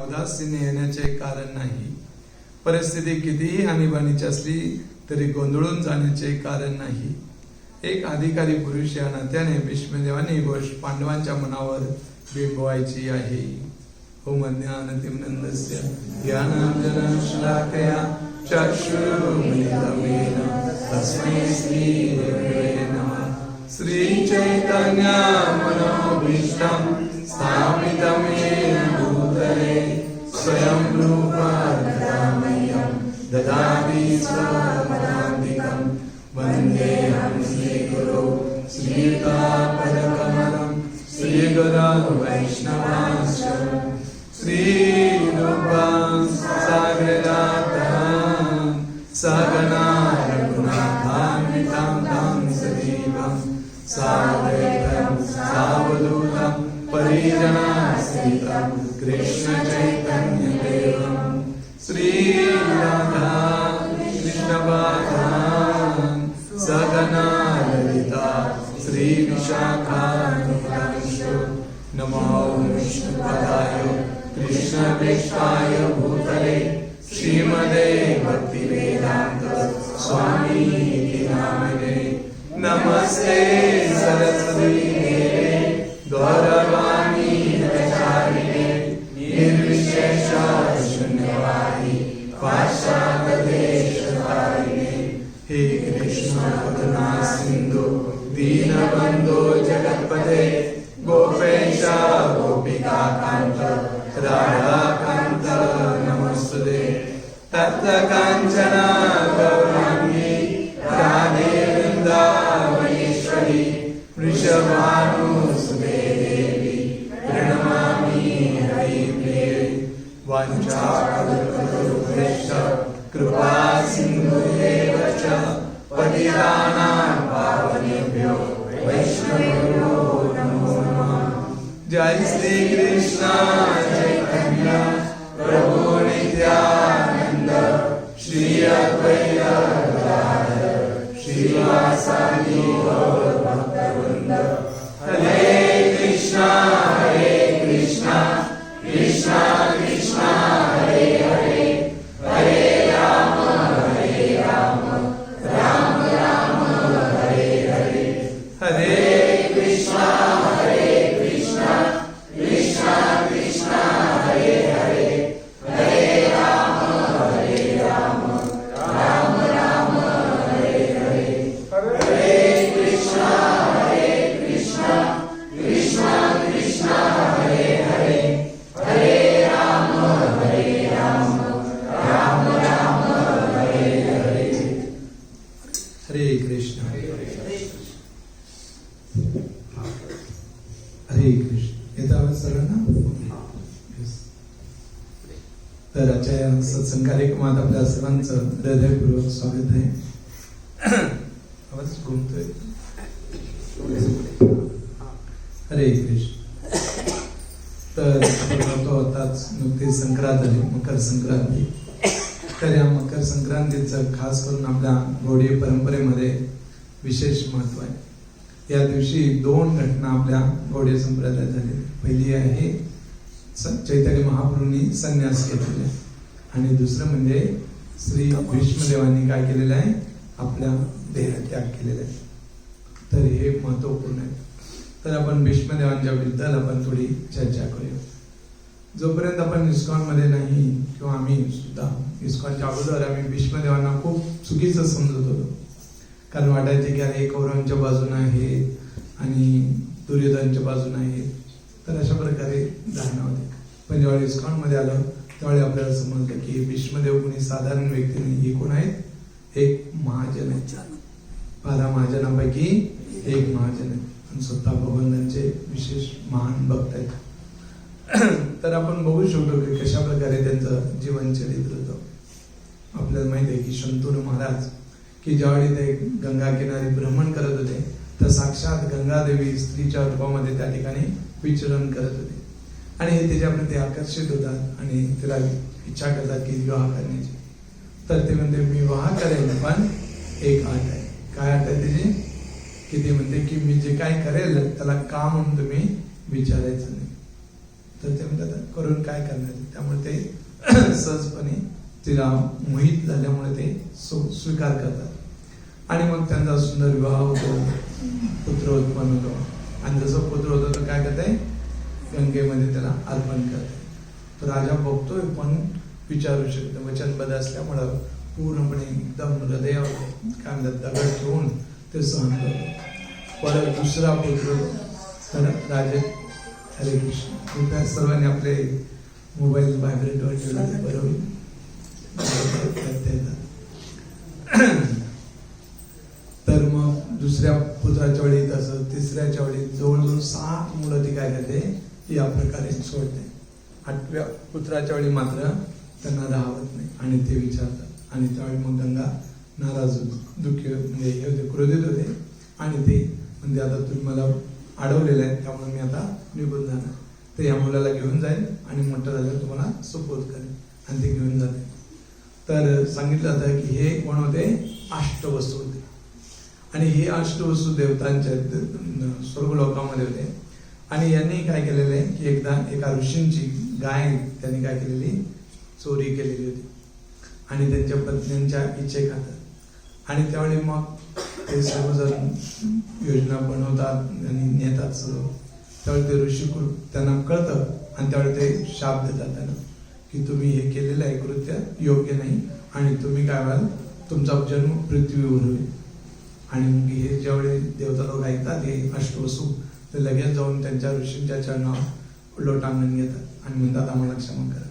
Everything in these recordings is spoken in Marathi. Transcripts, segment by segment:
उदासीने येण्याचे कारण नाही. परिस्थिती कितीही आणीबाणीची असली तरी गोंधळून जाण्याचे कारण नाही. एक अधिकारी पुरुष या नात्याने भीष्मदेवाने ही गोष्ट पांडवांच्या मनावर बिंबवायची आहे. ओम ज्ञानतिमिरन्धस्य ज्ञानाञ्जनशलाकया चक्षुरुन्मीलितं तस्मै श्रीगुरवे नमः. श्रीचैतन्यमनोभीष्टं स्थापितं येन भूतले स्वयं रूपा मह्यं ददाति स्वपदान्तिकं. वन्देऽहं श्रीगुरो श्रीयुतापदकमलं श्रीगुरो वैष्णवांश्च श्रीरूपां सागरातः सहगना रघुनाथान्वितं तं सजीवं साद्वैतं सावधूतं परिजनासहितं कृष्णचैतन्यदेवं श्रीराधा कृष्णपादान् सहगना ललिता श्रीविशाखान्वितांश्च. नमो विष्णुपदाय कृष्णप्रेष्ठाय भूतले श्रीमते भक्तिवेदांत स्वामी नामिने. नमस्ते सरस्वती देवे गौरवाणी प्रचारिणे निर्विशेष शून्यवादी पाश्चात्यदेशतारिणे. हे कृष्ण करुणा सिंधु दीनबंधो जगत्पते गोपेश गोपिका कांत राधाकांत नमस्तुते. तप्त कांचन गौरांगी राधे वृंदावनेश्वरी वृषभानुसुते देवी प्रणमामि हरिप्रिये. वाञ्छाकल्पतरुभ्यश्च कृपा सिन्धुभ्येव च पतितानां पावनेभ्यो वैष्णवेभ्यो नमो नमः. जय श्री कृष्ण चैतन्य प्रभु नित्यानंद श्री अद्वैत गदाधर श्रीवासादि गौर भक्तवृंद. हरे कृष्णा कृष्णा कृष्णा हरे हरे हरे राम राम राम हरे हरे. हरे कृष्णा कृष्णा कृष्णा हरे हरे हरे राम राम राम हरे हरे. हरे कृष्णा कृष्णा कृष्णा हरे हरे हरे राम राम राम हरे हरे. हरे कृष्ण हरे कृष्ण. येतं आवाज सगळ्यांना? तर आजच्या सत्संग कार्यक्रमात आपल्या सर्वांचं हृदयपूर्वक स्वागत आहे. आवाज घुमतोय. हरे कृष्ण. तर आपण बघतो आताच नुकतीच संक्रांत झाली, मकर संक्रांती. तर या मकर संक्रांतीचं खास करून आपल्या गौडीय परंपरेमध्ये विशेष महत्व आहे. या दिवशी दोन घटना आपल्या गौडीय संप्रदायात झाली. पहिली आहे चैतन्य महाप्रभूंनी संन्यास घेतलेला आणि दुसरं म्हणजे श्री भीष्मदेवांनी काय केलेलं आहे, आपल्या देहत्याग केलेला आहे. तर हे महत्वपूर्ण आहे. तर आपण भीष्मदेवांच्या बद्दल आपण थोडी चर्चा करूया. जोपर्यंत आपण इस्कॉन मध्ये नाही किंवा आम्ही सुद्धा इस्कॉनच्या अगोदर आम्ही भीष्मदेवांना खूप चुकीचं समजत होतो. कारण वाटायचे की अरे कौरवांच्या बाजूने आहे आणि दुर्योधनाच्या बाजूने आहे. तर अशा प्रकारे धारणा होती. पण ज्यावेळी इस्कॉन मध्ये आलं त्यावेळी आपल्याला समजलं की भीष्मदेव कोणी साधारण व्यक्ती नाही. हे कोण आहेत? एक महाजन आहेत. 12 महाजनांपैकी एक महाजन आहे आणि स्वतः भगवंतांचे विशेष महान भक्त आहेत. तर आपण बघू शकतो की कशा प्रकारे त्यांचं जीवन चरित्र होतं. आपल्याला माहिती आहे की शंतनू महाराज की ज्यावेळी ते गंगा किनारी भ्रमण करत होते तर साक्षात गंगादेवी स्त्रीच्या रूपामध्ये त्या ठिकाणी विचरण करत होते आणि हे त्याच्याप्रती आकर्षित होतात आणि तिला इच्छा करतात की विवाह करण्याची. तर ते म्हणते मी विवाह करेन पण एक अट आहे. काय अट आहे त्याची? की ते म्हणते की मी जे काय करेल त्याला का म्हणून तुम्ही विचारायचं नाही. तर ते म्हणतात करून काय करणार. त्यामुळे ते सहजपणे तिला मोहित झाल्यामुळे ते स्वीकार करतात आणि मग त्यांचा सुंदर विवाह होतो, पुत्र उत्पन्न होतो. आणि जसं पुत्र होतं तर काय करताय, गंगेमध्ये त्याला अर्पण करते. तो राजा बघतोय पण विचारू शकतो, वचनबद्ध असल्यामुळं पूर्णपणे एकदम हृदयावर काय म्हणतात दगड ठेवून ते सहन करतो. परत दुसरा पुत्र तर राजे. हरे कृष्ण. कृपया सर्वांनी आपले मोबाईल व्हायब्रेटवर ठेवले बरोबर. तर मग दुसऱ्या पुत्राच्या वेळी तसं, तिसऱ्याच्या वेळी जवळजवळ 6 मुलं ती काय करते या प्रकारे सोडते. 8व्या पुत्राच्या वेळी मात्र त्यांना राहत नाही आणि ते विचारतात. आणि त्यावेळी मग गंगा नाराज होते, दुःखी म्हणजे हे होते, क्रोधित होते आणि ते म्हणजे आता तुम्ही मला अडवलेलं आहे त्यामुळे मी आता निघून जाणार. तर या मुलाला घेऊन जाईल आणि मोठं झाल्यावर तुम्हाला सुपोध करेल. आणि ते घेऊन जाते. तर सांगितलं जातं की हे कोण होते, अष्टवसू होते. आणि हे अष्टवसू देवतांच्या स्वर्गलोकामध्ये होते. आणि यांनी काय केलेलं आहे की एकदा एका ऋषींची गाय त्यांनी काय केलेली, चोरी केलेली होती आणि त्यांच्या पत्न्यांच्या इच्छे खातात. आणि त्यावेळी मग ते सर्वजण योजना बनवतात आणि नेतात सर्व. त्यावेळी ते ऋषी त्यांना कळतं आणि त्यावेळी ते शाप देतात त्यांना की तुम्ही हे केलेलं आहे कृत्य योग्य नाही आणि तुम्ही काय व्हाल, तुमचा जन्म पृथ्वीवर होईल. आणि मग हे ज्यावेळी देवता लोक ऐकतात हे अष्टवसू, ते लगेच जाऊन त्यांच्या ऋषींच्या चरणावर लोटांगण घेतात आणि म्हणतात आम्हाला क्षमा करा.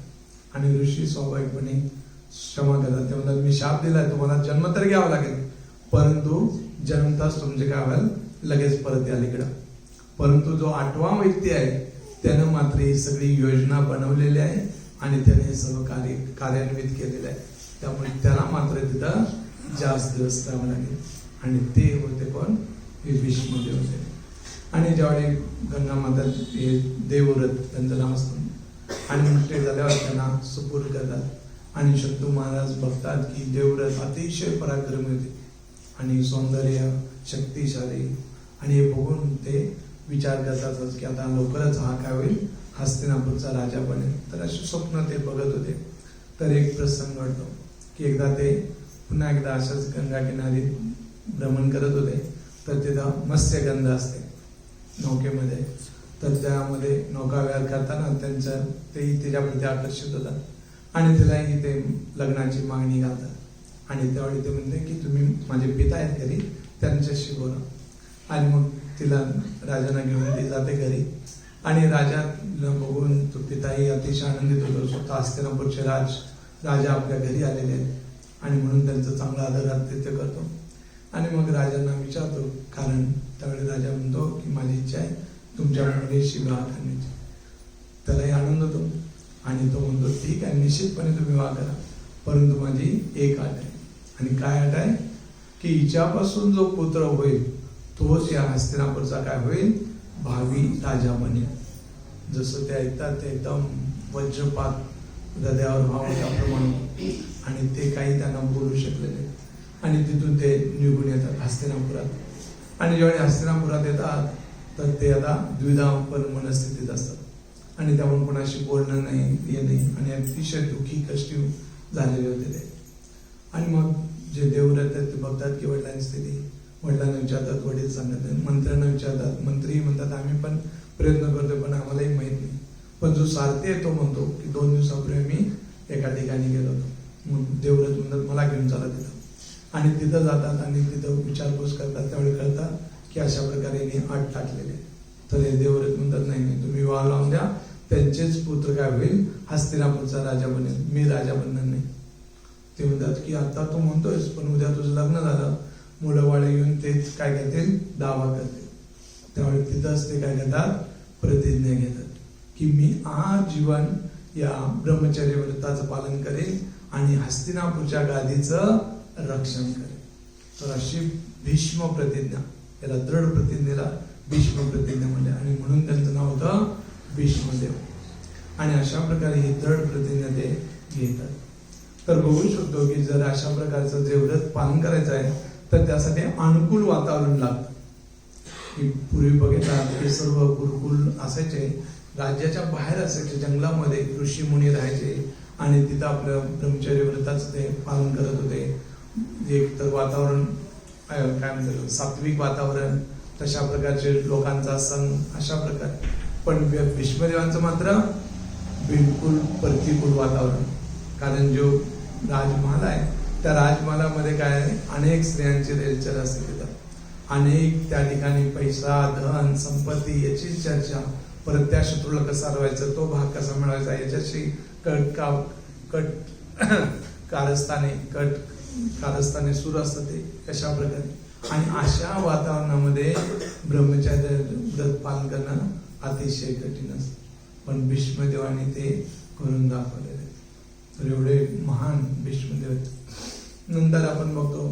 आणि ऋषी स्वाभाविकपणे क्षमा करतात. ते म्हणतात मी शाप दिलाय, तुम्हाला जन्म तर घ्यावा लागेल परंतु जन्मताच तुमचे काय व्हाल, लगेच परत याल इकडं. परंतु जो 8वा व्यक्ती आहे त्यानं मात्र ही सगळी योजना बनवलेली आहे आणि त्याने हे सर्व कार्यान्वित केलेलं आहे. त्यामुळे त्याला मात्र तिथं जास्त दिवस राहावं लागेल. आणि ते होते कोण, हे भीष्मदेव होते. आणि ज्यावेळी गंगा माता हे देवव्रत त्यांचं नाव असतं आणि मोठे झाल्यावर त्यांना सुपूर्द करतात. आणि शंतू महाराज बघतात की देवव्रत अतिशय पराक्रमी होते आणि सौंदर्य शक्तिशाली. आणि हे बघून ते विचार करतात की आता लवकरच हा काय होईल, हस्तिनापूरचा राजा बनेल. तर असे स्वप्न ते बघत होते. तर एक प्रसंग घडतो की एकदा ते पुन्हा एकदा अशाच गंगा किनारी भ्रमण करत होते. तर तिथं मत्स्यगंधा असते नौकेमध्ये. तर त्यामध्ये नौकाविहार करताना त्यांचं तेही तिच्याप्रती आकर्षित होतात आणि तिलाही ते लग्नाची मागणी घालतात. आणि त्यावेळी ते म्हणते की तुम्ही माझे पिता आहेत घरी, त्यांच्याशी बोला. आणि मग तिला राजांना घेऊन ती जाते घरी. आणि राजाला बघून तो पिताही अतिशय आनंदित होतो. स्वतः हस्तिनापूरचे राजा आपल्या घरी आलेले आहेत आणि म्हणून त्यांचं चांगला आदर आतिथ्य करतो. आणि मग राजांना विचारतो कारण. त्यावेळी राजा म्हणतो की माझी इच्छा आहे तुमच्या मुलीशी विवाह करण्याची. त्यालाही आनंद होतो आणि तो म्हणतो ठीक आहे निश्चितपणे तुम्ही विवाह करा, परंतु माझी एक अट आहे. आणि काय अट आहे की हिच्यापासून जो पुत्र होईल तोच या हस्तिनापूरचा काय होईल, भावी राजा बनेल. जसं ते ऐकतात ते एकदम वज्रपात हृदयावर व्हावं त्याप्रमाणे. आणि ते काही त्यांना बोलू शकले नाही. आणि तिथून ते निघून येतात हस्तिनापुरात. आणि ज्यावेळी हस्तिनापुरात येतात तर ते आता द्विधापर मनस्थितीत असतात आणि त्यामुळे कोणाशी बोलणं नाही, हे नाही. आणि अतिशय दुःखी कष्टी झालेले होते ते. आणि मग जे देवव्रत आहेत ते बघतात की वडिलांची स्थिती. वडिलांना विचारतात, वडील सांगतात. मंत्र्यांना विचारतात, मंत्री म्हणतात आम्ही पण प्रयत्न करतोय पण आम्हालाही माहित नाही. पण जो सारथी आहे तो म्हणतो की 2 दिवसापूर्वी मी एका ठिकाणी गेलो होतो. मग देवव्रत म्हणतात मला घेऊन चला तिथं. आणि तिथं जातात आणि तिथं विचारपूस करतात. त्यावेळी कळतात की अशा प्रकारे अट टाकलेले. तर हे देवव्रत म्हणतात नाही नाही तुम्ही विवाह लावून द्या, त्यांचेच पुत्र काय होईल, हस्तिनापूरचा राजा बनेल, मी राजा बनणार नाही. ते म्हणतात की आता तू म्हणतोयस पण उद्या तुझं लग्न झालं, मुलं वाळे येऊन तेच काय करतील, दावा करतील. त्यावेळी तिथंच ते काय करतात, प्रतिज्ञा घेतात की मी आजीवन या ब्रह्मचर्य व्रताचं पालन करेल आणि हस्तिनापूरच्या गादीचं रक्षण करेल. तर अशी भीष्म प्रतिज्ञा, याला दृढ प्रतिज्ञेला भीष्म प्रतिज्ञा म्हणले आणि म्हणून त्यांचं नाव होतं भीष्मदेव. आणि अशा प्रकारे ही दृढ प्रतिज्ञा ते घेतात. तर बघू शकतो की जर अशा प्रकारचं जे व्रत पालन करायचं आहे तर त्यासाठी अनुकूल वातावरण लागतं. की पूर्वी बघितलं हे सर्व गुरुकुल असायचे राज्याच्या बाहेर असायचे, जंगलामध्ये ऋषी मुनी राहायचे आणि तिथं आपलं ब्रह्मचर्य व्रताचं ते पालन करत होते. एक तर वातावरण काय म्हणतात सात्विक वातावरण, तशा प्रकारचे लोकांचा सण, अशा प्रकारे. पण भीष्मदेवांचं मात्र बिलकुल प्रतिकूल वातावरण. कारण जो राजमहाल आहे त्या राजमहालामध्ये काय आहे, अनेक स्त्रियांचे रेलचल असते तिथं. अनेक त्या ठिकाणी पैसा, धन, संपत्ती याची चर्चा, परत त्या शत्रूला कसा हरवायचा, तो भाग कसा मिळवायचा याच्याशी कारस्थाने सुरू असतं ते कशा प्रकारे. आणि अशा वातावरणामध्ये ब्रह्मचर्य व्रत पालन करणं अतिशय कठीण असतं. पण भीष्मदेवाने ते करून दाखवलेले. तर एवढे महान भीष्मदेव. नंतर आपण बघतो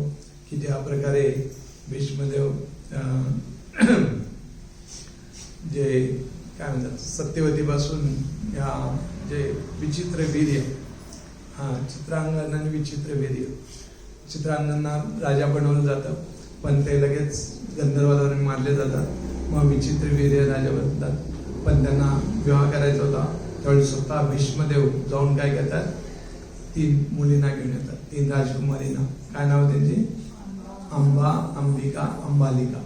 की ज्या प्रकारे भीष्मदेव जे काय म्हणतात सत्यवतीपासून या जे विचित्र वीर्य, चित्रांगण आणि विचित्र वीर्य, चित्रांगणांना राजा बनवलं जातं पण ते लगेच गंधर्वाद्वारे मारले जातात. मग विचित्र वीर्य राजा बनतात. पण त्यांना विवाह करायचा होता त्यावेळी स्वतः भीष्मदेव जाऊन काय करतात, 3 मुलींना घेऊन येतात, 3 राजकुमारींना. काय नाव त्यांची? अंबा, अंबिका, अंबालिका,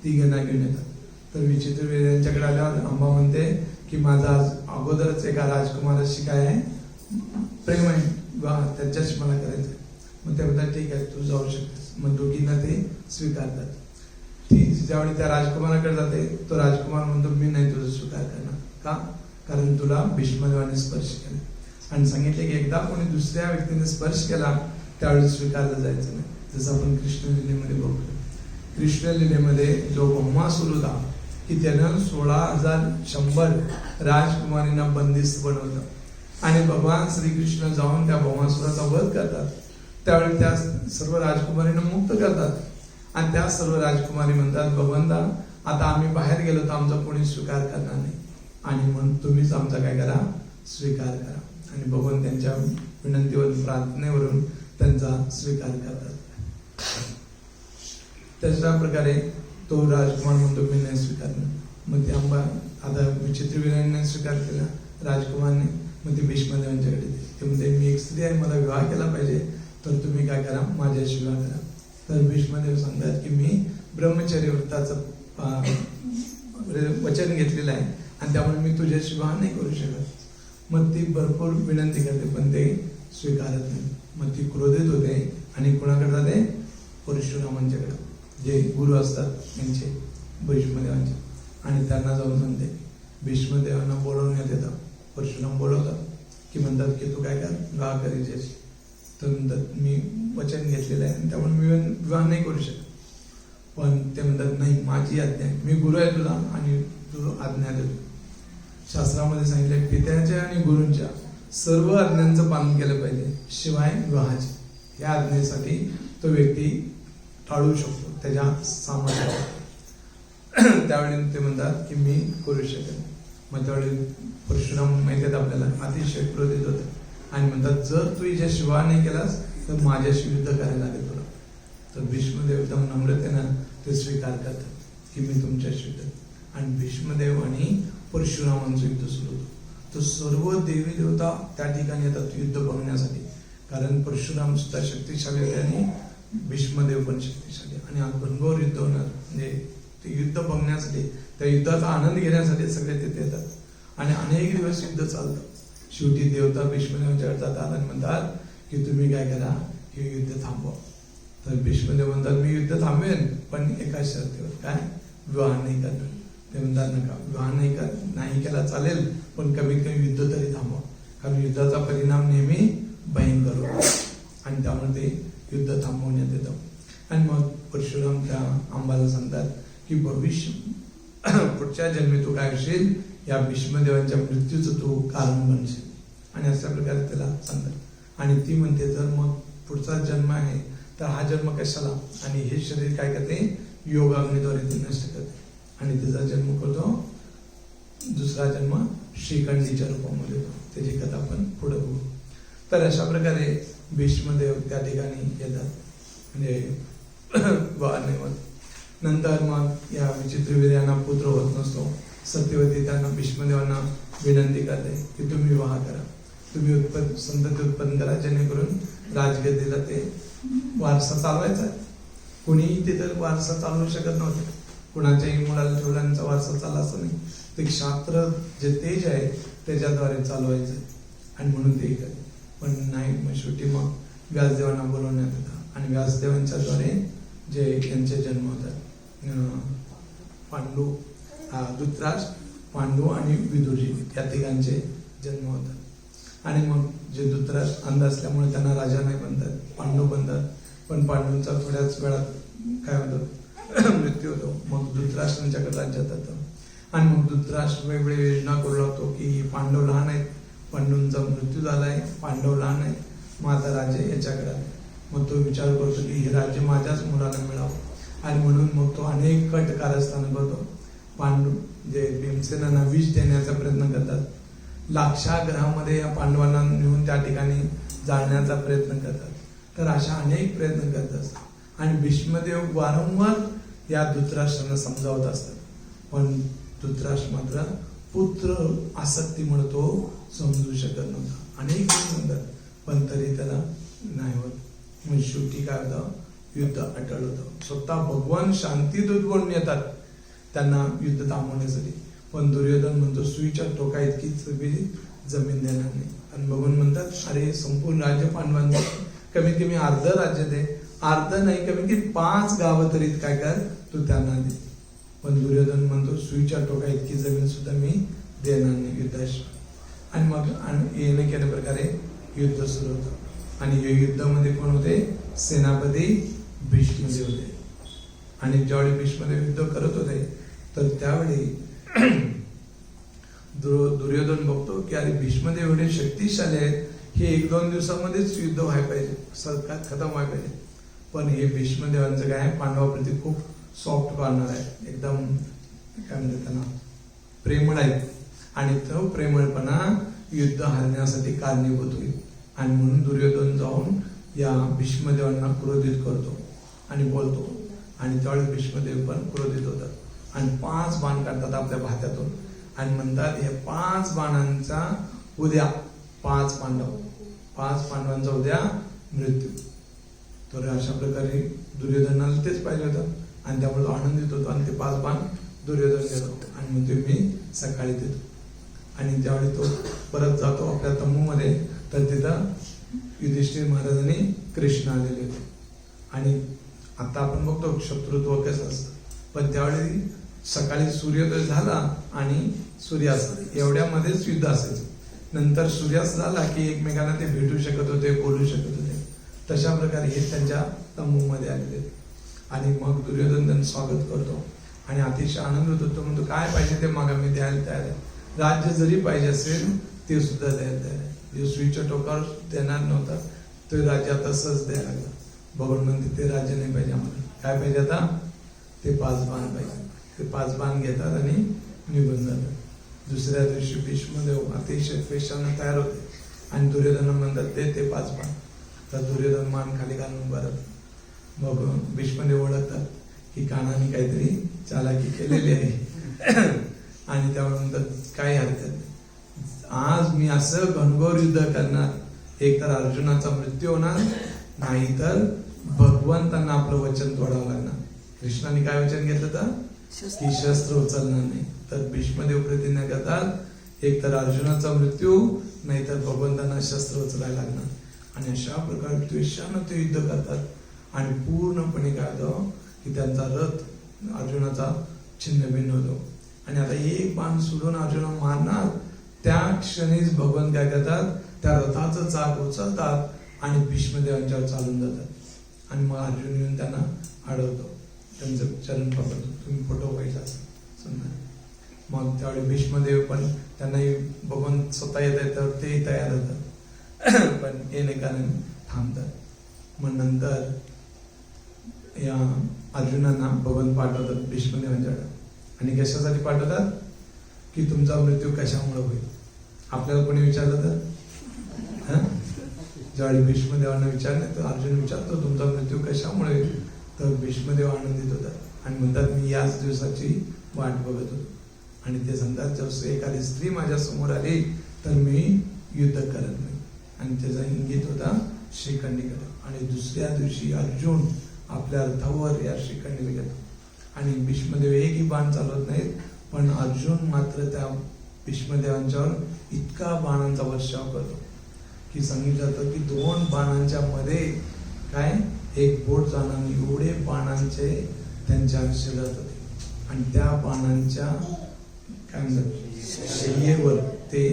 3 घेऊन येतात. तर विचित्र वीर्य यांच्याकडे आल्यावर अंबा म्हणते की माझा आज अगोदरच एका राजकुमाराशी काय आहे प्रेम आहे, विवाह त्याच्याशी मला करायचं आहे. मग ते म्हणतात ठीक आहे तू जाऊ शकतेस. मग दोघींना ते स्वीकारतात. ती ज्यावेळी त्या राजकुमाराकडे जाते तो राजकुमार म्हणतो मी नाही तुझा स्वीकार करणार. का? कारण तुला भीष्मदेवाने स्पर्श केला आणि सांगितले की एकदा कोणी दुसऱ्या व्यक्तीने स्पर्श केला त्यावेळी स्वीकारलं जायचं नाही. जसं आपण कृष्ण लीलेमध्ये बघतो. कृष्ण लीलेमध्ये जो भौमासूर होता की त्यानं 16,100 राजकुमारींना बंदिस्त बनवलं आणि भगवान श्रीकृष्ण जाऊन त्या भौमासुराचा वध करतात. त्यावेळी त्या सर्व राजकुमारींना मुक्त करतात आणि त्या सर्व राजकुमारी म्हणतात भगवंता आता आम्ही बाहेर गेलो तर आमचा कोणी स्वीकार करणार नाही आणि म्हणून तुम्हीच आमचा काय करा, स्वीकार करा. आणि भगवान त्यांच्या विनंतीवरून, प्रार्थनेवरून त्यांचा स्वीकार करतात. तशा प्रकारे तो राजकुमार म्हणतो मी नाही स्वीकारणार. मग ते अंबा आता विचित्र वीर्याने स्वीकार केला राजकुमारने. मग ते भीष्मदेवांच्याकडे ते म्हणते मी एक स्त्री आहे, मला विवाह केला पाहिजे, तर तुम्ही काय करा, माझ्याशी विवाह करा. तर भीष्मदेव सांगतात की मी ब्रह्मचर्य व्रताचं वचन घेतलेलं आहे आणि त्यामुळे मी तुझ्याशी विवाह नाही करू शकत. मग ती भरपूर विनंती करते पण ते स्वीकारत नाही. मग ती क्रोधित होते आणि कोणाकडे जाते, परशुरामांच्याकडे, जे गुरु असतात त्यांचे, भीष्मदेवांचे. आणि त्यांना जाऊन सांगते, भीष्मदेवांना बोलवण्यात येतं. परशुराम बोलवतात की म्हणतात की तू काय कर, विवाह कर हिच्याशी. तर म्हणतात मी वचन घेतलेलं आहे त्यामुळे मी विवाह नाही करू शकत. पण ते म्हणतात नाही माझी आज्ञा आहे, मी गुरु आहे तुला आणि तू आज्ञा देतो. शास्त्रामध्ये सांगितलं पित्याच्या आणि गुरूंच्या सर्व आज्ञांचं पालन केलं पाहिजे शिवाय विवाहाचे. या आज्ञेसाठी तो व्यक्ती टाळू शकतो त्याच्या सामर्थ्यावर. त्यावेळी ते म्हणतात की मी करू शकेन. मग त्यावेळी परशुराम माहिती आहेत आपल्याला अतिशय क्रोधित होते आणि म्हणतात जर तू हिच्या विवाह नाही केलास तर माझ्याशी युद्ध करायला लागेल तुला. तर भीष्मदेव एकदम नम्रतेनं ते स्वीकार करतात की मी तुमच्याशी युद्ध. आणि भीष्मदेव आणि परशुरामांचं युद्ध सुरू होतं. तर सर्व देवी देवता त्या ठिकाणी येतात युद्ध बघण्यासाठी. कारण परशुराम सुद्धा शक्तिशाली होते आणि भीष्मदेव पण शक्तिशाली. आणि घनघोर युद्ध होणार म्हणजे ते युद्ध बघण्यासाठी, त्या युद्धाचा आनंद घेण्यासाठी सगळे तिथे येतात. आणि अनेक दिवस युद्ध चालतं. शेवटी देवता भीष्मदेवांच्याकडे जातात आणि म्हणतात की तुम्ही काय करा, हे युद्ध थांबवा. तर भीष्मदेव म्हणतात मी युद्ध थांबवेन पण एका शर्तीवर, काय, विवाह नाही करणार. ते म्हणतात नका, विवाह नाही केला चालेल पण कमीत कमी युद्ध तरी थांबवा. कारण युद्धाचा परिणाम नेहमी भयंकर होतो आणि त्यामुळे ते युद्ध थांबवण्यात येतं. आणि मग परशुराम त्या अंबाला सांगतात की भविष्य पुढच्या जन्मी तू काय होशील, या भीष्मदेवांच्या मृत्यूचं तू कारण बनशील. आणि अशा प्रकारे त्याला सांगतात. आणि ती म्हणते जर मग पुढचा जन्म आहे तर हा जन्म कशाला, आणि हे शरीर काय करते, योगाग्नीद्वारे ते नष्ट करते आणि त्याचा जन्म करतो, दुसरा जन्म श्रीखंडीच्या रूपामध्ये होतो. त्याची कथा आपण पुढे बघू. तर अशा प्रकारे भीष्मदेव त्या ठिकाणी येतात म्हणजे वार नाही होत. नंतर मग या विचित्रवीर्यांना पुत्र होत नसतो सत्यवती त्यांना भीष्मदेवांना विनंती करते की तुम्ही विवाह करा, तुम्ही संतती उत्पन्न करा, जेणेकरून राजगद्दीला ते वारसा चालवायचा आहे. कोणीही तिथं वारसा चालवू शकत नव्हते, कुणाच्याही मुलाला ठेवल्याचा वारसा चालला असं नाही. ते क्षात्र जे तेज आहे त्याच्याद्वारे चालवायचं आणि म्हणून ते करे. पण नाही, मग शेवटी मग व्यासदेवांना बोलवण्यात येतं आणि व्यासदेवांच्या द्वारे जे यांचे जन्म होतात, पांडू, धृतराष्ट्र, पांडू आणि विदुरजी या तिघांचे जन्म होतात. आणि मग जे धृतराष्ट्र अंध असल्यामुळे त्यांना राजा नाही बनतात, पांडू बनतात. पण पांडूंचा थोड्याच वेळात काय होतं, मृत्यू होतो. मग धृतराष्ट्रांच्याकडे राज्यात येतं आणि मग धृतराष्ट्र वेगवेगळी योजना करू लागतो की पांडव लहान आहेत, पांडूंचा मृत्यू झालाय, पांडव लहान आहेत, मग आता राज्य याच्याकडे आहे. मग तो विचार करतो की हे राज्य माझ्याच मुलाला मिळावं आणि म्हणून मग तो अनेक कट कारस्थान करतो. पांडू जे भीमसेनांना विष देण्याचा प्रयत्न करतात, लाक्षागृहामध्ये या पांडवांना नेऊन त्या ठिकाणी जाळण्याचा प्रयत्न करतात. तर अशा अनेक प्रयत्न करत असतात आणि भीष्मदेव वारंवार या धृतराष्ट्रांना समजावत असतात. पण धृतराष्ट्र मात्र पुत्र आसक्तीमुळे तो समजू शकत नव्हता. अनेक म्हणतात पण तरी त्याला नाही होत. मग शेवटी काय होतं, युद्ध अटळ होतं. स्वतः भगवान शांतीदूत बनून येतात त्यांना युद्ध थांबवण्यासाठी. पण दुर्योधन म्हणतो सुईच्या टोका इतकी जमीन देणार नाही. आणि भगवान म्हणतात अरे संपूर्ण राज्य पांडवांना कमीत कमी अर्ध राज्य दे, अर्ध नाही कमीत कमी 5 गावं तरी काय कर तू त्यांना दे. पण दुर्योधन म्हणतो सुईच्या टोका इतकी जमीन सुद्धा मी देणार नाही युद्धाशिवाय. आणि मग येणे केल्या प्रकारे युद्ध सुरू होतं आणि या युद्धामध्ये कोण होते, सेनापती भीष्मदेव होते. आणि ज्यावेळी भीष्मदेव युद्ध करत होते तर त्यावेळी दुर्योधन बघतो की अरे भीष्मदेव एवढे शक्तिशाली आहेत, हे 1-2 दिवसामध्येच युद्ध व्हायला पाहिजे, खतम व्हायला पाहिजे. पण हे भीष्मदेवांचं काय पांडवाप्रती खूप सॉफ्ट कॉर्नर आहे, एकदम काय म्हणतात त्यांना प्रेमळ आहेत. आणि तो प्रेमळपणा युद्ध हरण्यासाठी कारणीभूत होईल. आणि म्हणून दुर्योधन जाऊन या भीष्मदेवांना क्रोधित करतो आणि बोलतो. आणि त्यावेळी भीष्मदेव पण क्रोधित होतात आणि 5 बाण काढतात आपल्या भात्यातून आणि म्हणतात हे 5 बाणांचा उद्या 5 पांडवांचा उद्या मृत्यू. तर अशा प्रकारे दुर्योधनाला तेच पाहिजे होतं आणि त्यामुळे आनंदित होतो आणि ते 5 बाण दुर्योधन देतो आणि म्हणतो मी सकाळी देतो. आणि ज्यावेळी तो परत जातो आपल्या तंबूमध्ये तर तिथं युधिष्ठिर महाराजांनी कृष्ण आलेले होते. आणि आता आपण बघतो शत्रुत्व कसं असतं, पण त्यावेळी सकाळी सूर्योदय झाला आणि सूर्यास्त एवढ्यामध्येच युद्ध असायचं. नंतर सूर्यास्त झाला की एकमेकांना ते भेटू शकत होते, बोलू शकत होते. तशा प्रकारे हे त्यांच्या तंबूमध्ये आलेले. आणि मग दुर्योधन त्यांचं स्वागत करतो आणि अतिशय आनंद होतो. तो म्हणतो काय पाहिजे ते मागा, मी द्यायला तयार आहे. राज्य जरी पाहिजे असेल ते सुद्धा द्यायला तयार आहे. जे सुईच्या टोकावर देणार नव्हता तो राज्य आता सहज द्यायला लागला. भगवान म्हणते ते राज्य नाही पाहिजे आम्हाला, काय पाहिजे आता ते 5 बाण पाहिजे. ते 5 बाण घेतात आणि निघून जातात. दुसऱ्या दिवशी भीष्मदेव अतिशय पेशाने तयार होते आणि दुर्योधन म्हणतात ते 5 बाण. तर दुर्योधन मान खाली घालून बरं. मग भीष्मदेव ओळखतात की कानाने काहीतरी चालाकी केलेली आहे आणि त्यामुळे म्हणतात काही हरकत नाही, आज मी असं घनघोर युद्ध करणार, एक तर अर्जुनाचा मृत्यू होणार, नाहीतर भगवंतांना आपलं वचन तोडावं लागणार. कृष्णाने काय वचन घेतलं तर की शस्त्र उचलणार नाही. तर भीष्मदेव प्रतिज्ञा करतात एक तर अर्जुनाचा मृत्यू नाहीतर भगवंतांना शस्त्र उचलायला लागणार. आणि अशा प्रकारे द्वेषानं ते युद्ध करतात आणि पूर्णपणे काय होतं की त्यांचा रथ अर्जुनाचा छिन्न भिन्न होतो. आणि आता एक बाण सोडून अर्जुना मारणार त्या क्षणीच भगवान काय करतात, त्या रथाचं चाक उचलतात आणि भीष्मदेवांच्यावर चालून जातात. आणि मग अर्जुन येऊन त्यांना अडवतो, त्यांचं चरण पकडतो, तुम्ही फोटो व्हायचा असं समजा. मग त्यावेळी भीष्मदेव पण त्यांनाही भगवान स्वतः येत आहेत तर तेही तयार होतात पण येणे कारण थांबतात. मग नंतर या अर्जुनांना भगवान पाठवतात भीष्मदेवांच्याकडे. आणि कशासाठी पाठवतात की तुमचा मृत्यू कशामुळे होईल. आपल्याला कोणी विचारलं तर ज्यावेळी भीष्मदेवांना विचारलं तर अर्जुन विचारतो तुमचा मृत्यू कशामुळे होईल. तर भीष्मदेव आनंदित होतात आणि म्हणतात मी याच दिवसाची वाट बघत होतो. आणि ते सांगतात जर एखादी स्त्री माझ्या समोर आली तर मी युद्ध करत नाही. आणि त्याचा इंगित होता श्रीखंडीकडे. आणि दुसऱ्या दिवशी अर्जुन आपल्या रथावर या श्रीखंडीला गेला आणि भीष्मदेव एकही बाण चालवत नाहीत, पण अर्जुन मात्र त्या भीष्मदेवांच्यावर इतका बाणांचा वर्षाव करतो की सांगितलं जातं की 2 बाणांच्या मध्ये काय एक बोट जाणार नाही एवढे बाणांचे त्यांच्या शरीरात होते. आणि त्या बाणांच्या काय म्हणतात शय्येवर ते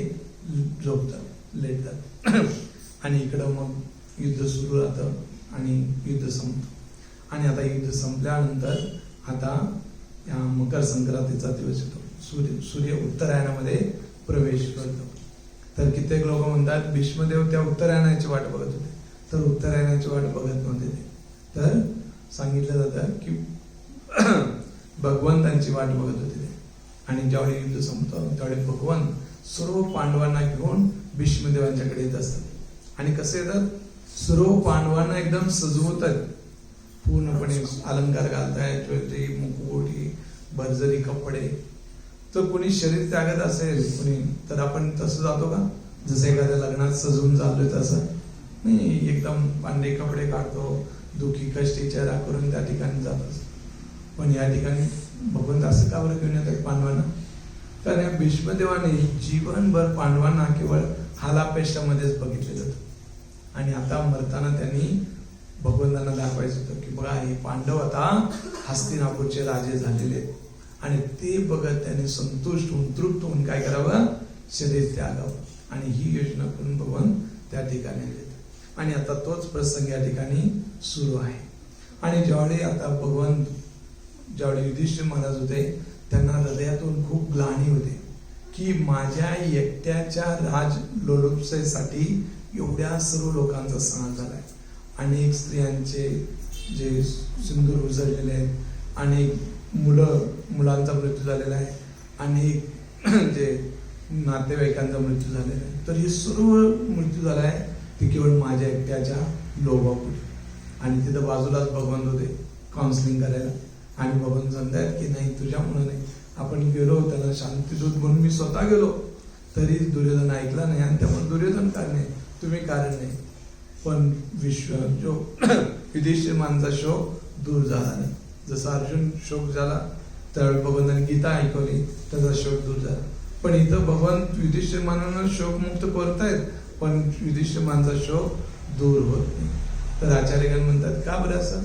झोपतात, लेटतात. आणि इकडं मग युद्ध सुरू राहतं आणि युद्ध संपतं. आणि आता युद्ध संपल्यानंतर आता या मकर संक्रांतीचा दिवस येतो. सूर्य उत्तरायणामध्ये प्रवेश करतो. तर कित्येक लोक म्हणतात भीष्मदेव त्या उत्तरायणाची वाट बघत होते, तर उत्तरायणाची वाट बघत नव्हते ते. तर सांगितलं जातं की भगवंतांची वाट बघत होते ते. आणि ज्यावेळी युद्ध संपतं त्यावेळी भगवान सर्व पांडवांना घेऊन भीष्मदेवांच्याकडे येत असतात. आणि कसे येतात, सर्व पांडवांना एकदम सजवतात, पूर्णपणे अलंकार घालतायत, ज्वेलरी, मुकुट, भरजरी कपडे. तर कोणी शरीर त्यागत असेल कोणी तर आपण तसं जातो का, जसं एखाद्या लग्नात सजवून चाललोय तसं नाही, एकदम पांढरे कपडे काढतो, दुखी कष्टी चेहरा करून त्या ठिकाणी जात असतो. पण या ठिकाणी भगवंत असं का बरं घेऊन येतात पांडवांना, कारण या भीष्मदेवाने जीवनभर पांडवांना केवळ हालापेष्टामध्येच बघितले जातं. आणि आता मरताना त्यांनी भगवंतांना दाखवायचं होतं की बघा हे पांडव आता हस्तिनापूरचे राजे झालेले आहेत. आणि ते बघत त्याने संतुष्ट होऊन तृप्त होऊन काय करावं, शरीर त्यागावं. आणि ही योजना करून भगवान त्या ठिकाणी आले. आणि आता तोच प्रसंग या ठिकाणी सुरू आहे. आणि ज्यावेळी आता भगवान ज्यावेळी युधिष्ठिर महाराज होते त्यांना हृदयातून खूप ग्लानी होते की माझ्या एकट्याच्या राज लोलुपतेसाठी एवढ्या सर्व लोकांचा स्नान झालाय. अनेक स्त्रियांचे जे सिंदूर उजळलेले आहेत, अनेक मुलांचा मृत्यू झालेला आहे, अनेक जे नातेवाईकांचा मृत्यू झालेला आहे. तर हे सर्व मृत्यू झाला आहे ते केवळ माझ्या एकट्याच्या लोभापुढे. आणि तिथं बाजूलाच भगवान होते काउन्सिलिंग करायला. आणि भगवान सांगतायत की नाही तुझ्यामुळे नाही, आपण गेलो त्याला शांतीदूत म्हणून मी स्वतः गेलो तरी दुर्योधन ऐकला नाही. आणि त्यामुळे दुर्योधन कारण नाही, तुम्ही कारण नाही. पण जो युधिष्ठिर मानचा शोक दूर झाला नाही. जसा अर्जुन शोक झाला त्यावेळी भगवंताने गीता ऐकवली, त्याचा शोक दूर झाला. पण इथं भगवान युधिष्ठिर मानांना शोकमुक्त करतायत, पण युधिष्ठिर मानचा शोक दूर होत नाही. तर आचार्यगण म्हणतात का बरं असं,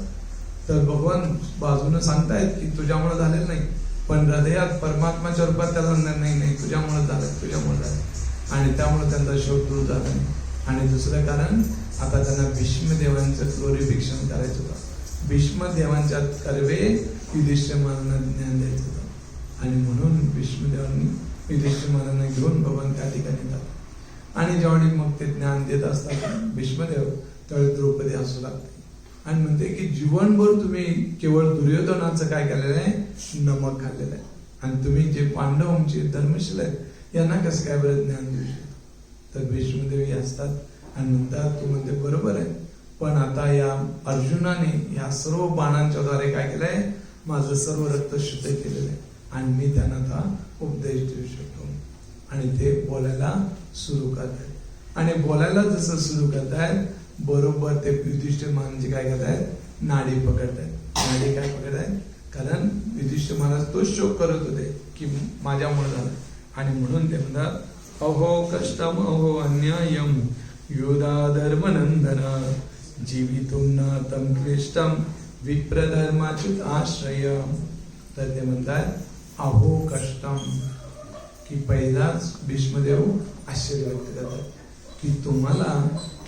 तर भगवान बाजूनं सांगतायत की तुझ्यामुळे झालेलं नाही, पण हृदयात परमात्माच्या रूपात त्याला नाही तुझ्यामुळे झालं. आणि त्यामुळे त्यांचा शोक दूर झाला नाही. आणि दुसरं कारण आता त्यांना भीष्मदेवांचं ग्लोरिफिकेशन करायचं होतं. भीष्मदेवांच्या कर्वे युधिष्ठिर महाराजांना ज्ञान द्यायचं होतं. आणि म्हणून भीष्मदेवांनी युधिष्ठिर महाराजांना घेऊन भगवान त्या ठिकाणी येतात. आणि ज्यावेळी मग ते ज्ञान देत असतात भीष्मदेव त्यावेळी द्रौपदी हसू लागते आणि म्हणते की जीवनभर तुम्ही केवळ दुर्योधनाचं काय केलेलं आहे, नमक खाल्लेलं आहे. आणि तुम्ही जे पांडव आमचे धर्मशील आहेत यांना कसं काय बरं ज्ञान देऊ शकता. तर भीष्मदेवी असतात आणि म्हणतात तू म्हणते बरोबर आहे, पण आता या अर्जुनाने या सर्व बाणांच्या द्वारे काय केलंय, माझं सर्व रक्त शुद्ध केलेलं आहे आणि मी त्यांना आता उपदेश देऊ शकतो. आणि ते बोलायला सुरू करतात. आणि बोलायला जसं सुरू करतायत बरोबर ते युधिष्ठिर महाराज काय करतायत, नाडी पकडतायत. नाडी काय पकडतायत, कारण युधिष्ठिर महाराज तो शोक करत होते की माझ्यामुळे झालं. आणि म्हणून ते म्हणतात अहो कष्टम अहो अन्यायम योधा धर्मनंदन जीवितुम न तम क्लिष्टम विप्रधर्माच्युत आश्रय. तर ते म्हणतात अहो कष्टम, की पहिलाच भीष्मदेव आश्चर्य व्यक्त करतात की तुम्हाला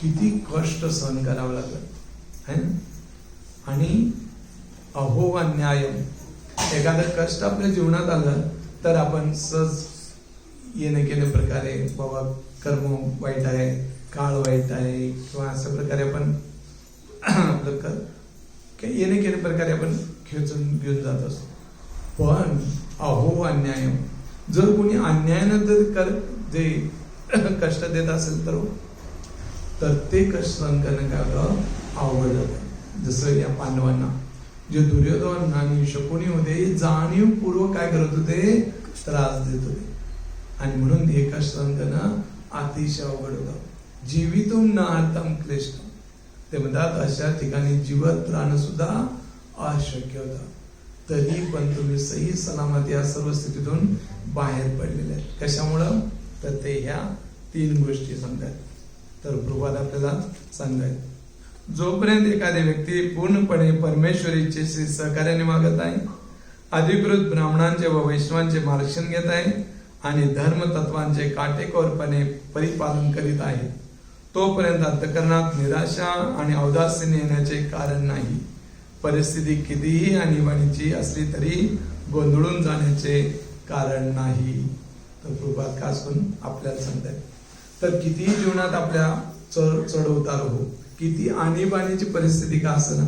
किती कष्ट सहन करावं लागत है. आणि अहो अन्यायम, एखादं कष्ट आपल्या जीवनात आलं तर आपण सहज येणे केले प्रकारे बाबा कर्म वाईट आहे, काळ वाईट आहे किंवा अशा प्रकारे आपण आपलं येणे केले प्रकारे आपण खेचून घेऊन जात असतो. पण अहो अन्यायम, जर कोणी अन्यायानं जर जे कष्ट देत असेल तर ते कष्ट सहन करणं काय होतं, अवघड जातं. जसं या पांडवांना जे दुर्योधन आणि शकुनी होते जाणीवपूर्वक काय करत होते, त्रास देत होते. आणि म्हणून हे कष्ट सहन करणं अतिशय अवघड होतं. जीवितुम न अर्थ क्लिष्ट. ते म्हणतात अशा ठिकाणी जिवंत राहणं सुद्धा अशक्य होतं. तरी पण तुम्ही सही सलामत या सर्व स्थितीतून बाहेर पडलेले आहेत. कशामुळं? तर ते ह्या 3 गोष्टी सांगतात. तर प्रभुपाद आपल्याला सांगतायत, जोपर्यंत एखादी व्यक्ती पूर्णपणे परमेश्वर इच्छेशी सहकार्याने वागत आहे, अधिकृत ब्राह्मणांचे व वैष्णवांचे मार्गदर्शन घेत आहे आणि धर्म तत्वांचे काटेकोरपणे परिपालन करीत आहे, तोपर्यंत अंतःकरणात निराशा आणि औदास्य येण्याचे कारण नाही. परिस्थिती कितीही आणीबाणीची असली तरी गोंधळून जाण्याचे कारण नाही. तर प्रभुपाद खास करून आपल्याला सांगताय, तर कितीही जीवनात आपल्या चढ उतार हो, किती आणीबाणीची परिस्थिती का असना,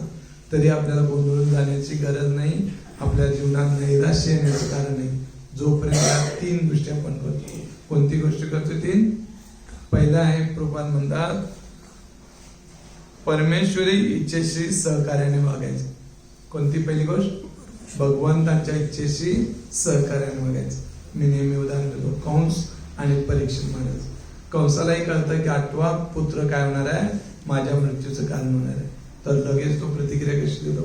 तरी आपल्याला गोंधळून जाण्याची गरज नाही. आपल्या जीवनात नैराश्य येण्याचं कारण नाही, जोपर्यंत या 3 गोष्टी आपण करतो. कोणती गोष्ट करतो? 3. पहिला आहे, प्रभुपाद म्हणतात, परमेश्वरी इच्छेशी सहकार्याने वागायचं. कोणती पहिली गोष्ट? भगवंतांच्या इच्छेशी सहकार्याने वागायचं. मी नेहमी उदाहरण देतो, कंस आणि परीक्षित महाराज. कंसालाही कळतं की 8वा पुत्र काय होणार आहे, माझ्या मृत्यूचं कारण होणार आहे. तर लगेच तो प्रतिक्रिया कशी देतो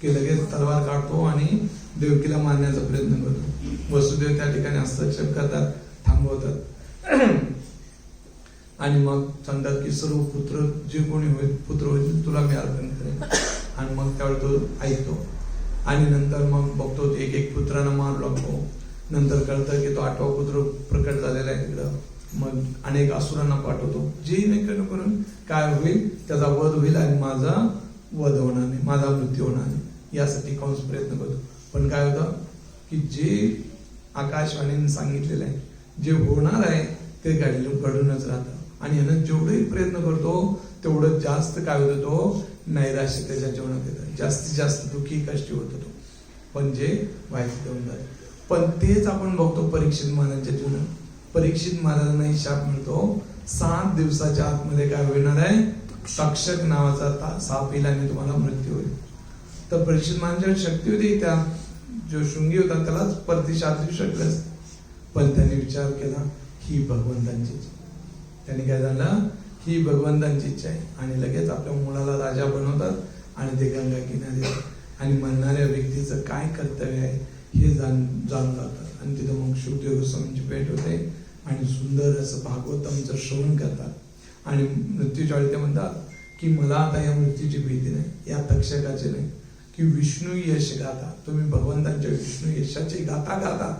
की लगेच तलवार काढतो आणि देवकीला मारण्याचा प्रयत्न करतो. वसुदेव त्या ठिकाणी हस्तक्षेप करतात, थांबवतात आणि मग सांगतात की सर्व पुत्र जे कोणी होईल, पुत्र होईल तुला मी अर्पण करेन. आणि मग त्यावेळी तो ऐकतो आणि नंतर मग बघतो एक पुत्रांना मारू लागतो. नंतर कळतं की तो 8वा पुत्र प्रकट झालेला आहे तिकडं. मग अनेक असुरांना पाठवतो, जे नाही करून काय होईल, त्याचा वध होईल आणि माझा वध होणार नाही, माझा मृत्यू होणार नाही, यासाठी कंस प्रयत्न करतो. पण काय होतं की जे आकाशवाणीने सांगितलेलं आहे, जे होणार आहे ते घडूनच राहतं. आणि यानं जेवढे प्रयत्न करतो तेवढं जास्त काय होतं, तो नैराश्य त्याच्या जीवनात येतं, जास्तीत जास्त दुःखी कष्टी होतो तो, पण जे व्हायचं होऊन जातं. पण तेच आपण बघतो परीक्षित महाराजांच्या जीवनात. परीक्षित महाराजांना शाप मिळतो, 7 दिवसाच्या आतमध्ये काय होणार आहे, तक्षक नावाचा साप येईल आणि तुम्हाला मृत्यू होईल. तर परीक्षित महाराजांची शक्ती होती, त्या जो शृंगी होता त्यालाच प्रतिशाप देऊ शकलंच. पण त्यांनी विचार केला, ही भगवंतांची इच्छा. त्यांनी काय झालं, ही भगवंतांची इच्छा आहे. आणि लगेच आपल्या मुलाला राजा बनवतात आणि ते गंगा किनारे आणि मरणाऱ्या व्यक्तीचं काय कर्तव्य आहे हे जाणून जातात. आणि तिथं मग शुकदेव गोस्वामींची भेट होते आणि सुंदर असं भागवतमचं श्रवण करतात. आणि मृत्यूच्या वेळी ते म्हणतात की मला आता या मृत्यूची भीती नाही, या तक्षकाची नाही, की विष्णू यश गाता, तुम्ही भगवंतांच्या विष्णू यशाची गाथा गाता,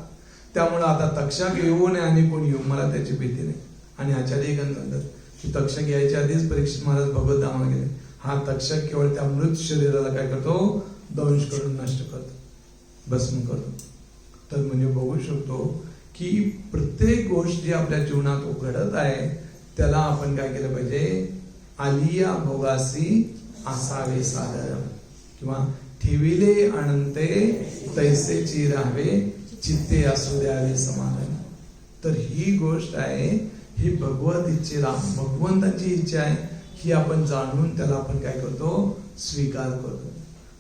त्यामुळे आता तक्षक येऊ नये आणि कोणी येऊ, मला त्याची भीती नाही. आणि आचार्य गण सांगतात की तक्षक यायच्या आधीच परीक्षित महाराज भगवत धामाला गेले. हा तक्षक केवळ त्या मृत शरीराला काय करतो, दंश करून नष्ट करतो, भस्म करतो. तर म्हणजे बघू शकतो की प्रत्येक गोष्ट जी आपल्या जीवनात घडत आहे त्याला आपण काय केलं पाहिजे, आलिया भोगासी असावे सादर, किंवा ठेविले अनंते तैसेची राहावे, चित्ते असू द्यावे समाधान. तर ही गोष्ट आहे, ही भगवत इच्छेला भगवंताची इच्छा आहे, ही आपण जाणून त्याला आपण काय करतो, स्वीकार करतो.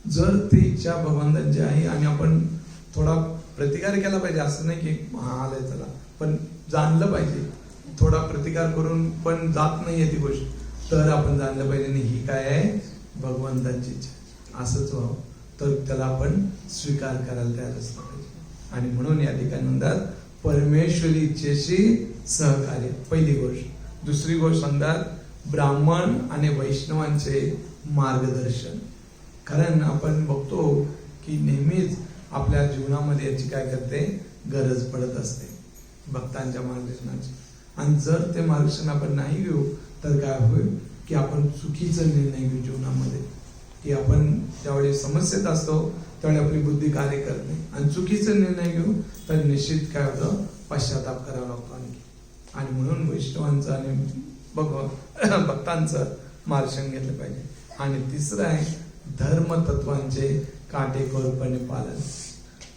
जर ती इच्छा भगवंतांची आहे आणि आपण थोडा प्रतिकार केला पाहिजे, असं नाही की हा आलंय चला, पण जाणलं पाहिजे. थोडा प्रतिकार करून पण जात नाहीये ती गोष्ट, तर आपण जाणलं पाहिजे नाही ही काय आहे, भगवंतांची इच्छा, असंच व्हावं. तर त्याला आपण स्वीकार करायला तयार असलं पाहिजे. आणि म्हणून या ठिकाणी म्हणतात परमेश्वरी इच्छेशी सहकार्य, पहिली गोष्ट. दुसरी गोष्ट सांगतात ब्राह्मण आणि वैष्णवांचे मार्गदर्शन. कारण आपण बघतो की नेहमीच आपल्या जीवनामध्ये याची काय करते, गरज पडत असते भक्तांच्या मार्गदर्शनाची. आणि जर ते मार्गदर्शन आपण नाही घेऊ तर काय होईल की आपण चुकीचा निर्णय घेऊ जीवनामध्ये, की आपण ज्यावेळी समस्येत असतो त्यावेळी आपली बुद्धी कार्य करत नाही आणि चुकीचा निर्णय घेऊ तर निश्चित काय होतं, पश्चाताप करावा लागतो आणखी. आणि म्हणून वैष्णवांचं आणि भक्तांचं मार्गदर्शन घेतलं पाहिजे. आणि तिसरं आहे धर्मतत्वांचे काटेकोरपणे पालन.